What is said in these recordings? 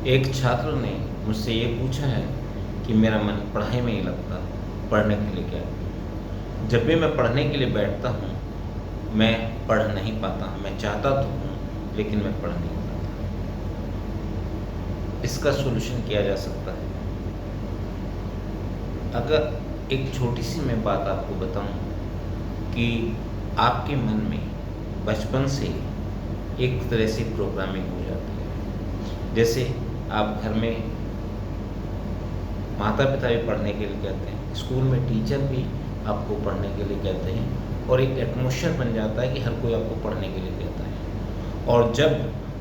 एक छात्र ने मुझसे ये पूछा है कि मेरा मन पढ़ाई में नहीं लगता, पढ़ने के लिए क्या करूं? जब भी मैं पढ़ने के लिए बैठता हूँ, मैं पढ़ नहीं पाता। मैं चाहता तो हूँ, लेकिन मैं पढ़ नहीं पाता। इसका सॉल्यूशन किया जा सकता है। अगर एक छोटी सी मैं बात आपको बताऊं कि आपके मन में बचपन से एक तरह से प्रोग्रामिंग हो जाती है। जैसे आप घर में माता पिता भी पढ़ने के लिए कहते हैं, स्कूल में टीचर भी आपको पढ़ने के लिए कहते हैं, और एक एटमॉस्फेयर बन जाता है कि हर कोई आपको पढ़ने के लिए कहता है। और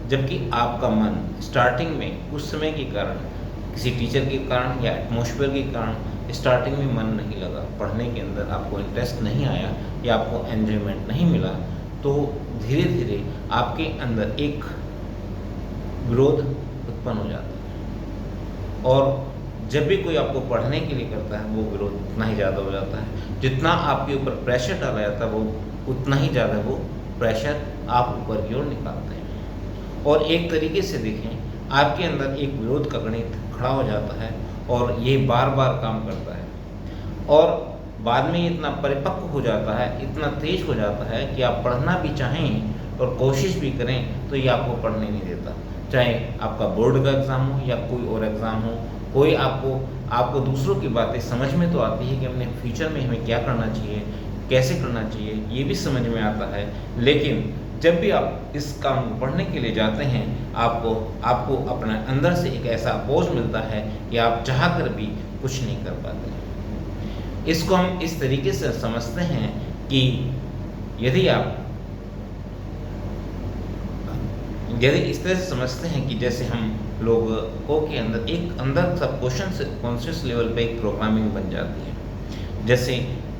जबकि आपका मन स्टार्टिंग में उस समय के कारण, किसी टीचर के कारण या एटमॉस्फेयर के कारण स्टार्टिंग में मन नहीं लगा, पढ़ने के अंदर आपको इंटरेस्ट नहीं आया या आपको एन्जॉयमेंट नहीं मिला, तो धीरे धीरे आपके अंदर एक विरोध उत्पन्न हो जाता है। और जब भी कोई आपको पढ़ने के लिए करता है, वो विरोध उतना ही ज़्यादा हो जाता है। जितना आपके ऊपर प्रेशर डाला जाता है, वो उतना ही ज़्यादा वो प्रेशर आप ऊपर की ओर निकालते हैं। और एक तरीके से देखें, आपके अंदर एक विरोध का गणित खड़ा हो जाता है और ये बार बार काम करता है, और बाद में इतना परिपक्व हो जाता है, इतना तेज हो जाता है कि आप पढ़ना भी चाहें और कोशिश भी करें तो ये आपको पढ़ने नहीं देता। चाहे आपका बोर्ड का एग्ज़ाम हो या कोई और एग्ज़ाम हो, कोई आपको दूसरों की बातें समझ में तो आती है कि अपने फ्यूचर में हमें क्या करना चाहिए, कैसे करना चाहिए, ये भी समझ में आता है। लेकिन जब भी आप इस काम को पढ़ने के लिए जाते हैं, आपको अपने अंदर से एक ऐसा बोझ मिलता है कि आप चाह कर भी कुछ नहीं कर पाते। इसको हम इस तरीके से समझते हैं कि यदि इस तरह से समझते हैं कि जैसे हम लोगों के अंदर सब कॉन्शियस लेवल पे एक प्रोग्रामिंग बन जाती है। जैसे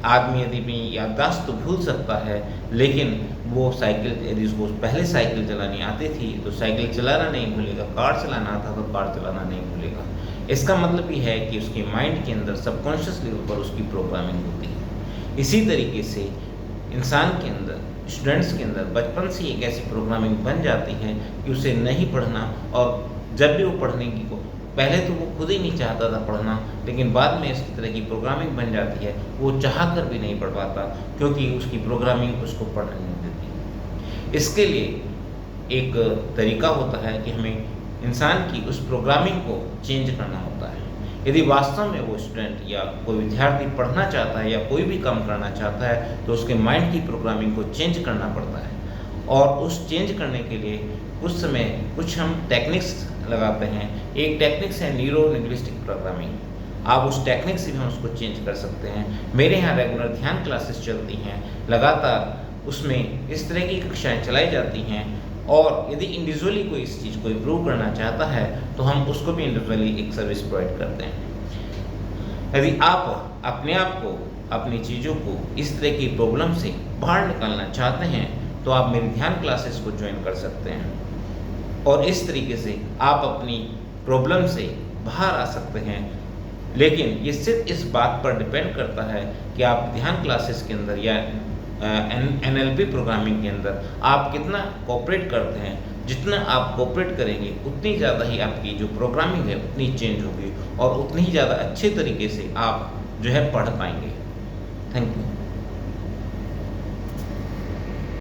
आदमी यदि भी याददाश्त तो भूल सकता है, लेकिन वो यदि उसको पहले साइकिल चलानी आती थी तो साइकिल चलाना नहीं भूलेगा, कार चलाना आता तो कार चलाना नहीं भूलेगा। इसका मतलब ये है कि उसके माइंड के अंदर सबकॉन्शियस लेवल पर उसकी प्रोग्रामिंग होती है। इसी तरीके से इंसान के अंदर, स्टूडेंट्स के अंदर बचपन से एक ऐसी प्रोग्रामिंग बन जाती है कि उसे नहीं पढ़ना, और जब भी वो पढ़ने की को पहले तो वो खुद ही नहीं चाहता था पढ़ना, लेकिन बाद में इस तरह की प्रोग्रामिंग बन जाती है, वो चाह कर भी नहीं पढ़ पाता क्योंकि उसकी प्रोग्रामिंग उसको पढ़ने नहीं देती। इसके लिए एक तरीका होता है कि हमें इंसान की उस प्रोग्रामिंग को चेंज करना होता है। यदि वास्तव में वो स्टूडेंट या कोई विद्यार्थी पढ़ना चाहता है या कोई भी काम करना चाहता है, तो उसके माइंड की प्रोग्रामिंग को चेंज करना पड़ता है। और उस चेंज करने के लिए उस समय कुछ हम टेक्निक्स लगाते हैं। एक टेक्निक्स है न्यूरो लिंग्विस्टिक प्रोग्रामिंग। आप उस टेक्निक से भी हम उसको चेंज कर सकते हैं। मेरे यहाँ रेगुलर ध्यान क्लासेस चलती हैं लगातार, उसमें इस तरह की कक्षाएं चलाई जाती हैं, और यदि इंडिविजुअली कोई इस चीज़ को इम्प्रूव करना चाहता है तो हम उसको भी इंडिविजुअली एक सर्विस प्रोवाइड करते हैं। यदि आप अपने आप को, अपनी चीज़ों को इस तरह की प्रॉब्लम से बाहर निकालना चाहते हैं तो आप मेरी ध्यान क्लासेस को ज्वाइन कर सकते हैं, और इस तरीके से आप अपनी प्रॉब्लम से बाहर आ सकते हैं। लेकिन ये सिर्फ इस बात पर डिपेंड करता है कि आप ध्यान क्लासेस के अंदर या NLP प्रोग्रामिंग के अंदर आप कितना कोऑपरेट करते हैं। जितना आप कोऑपरेट करेंगे उतनी ज़्यादा ही आपकी जो प्रोग्रामिंग है उतनी चेंज होगी, और उतनी ही ज़्यादा अच्छे तरीके से आप जो है पढ़ पाएंगे। Thank you.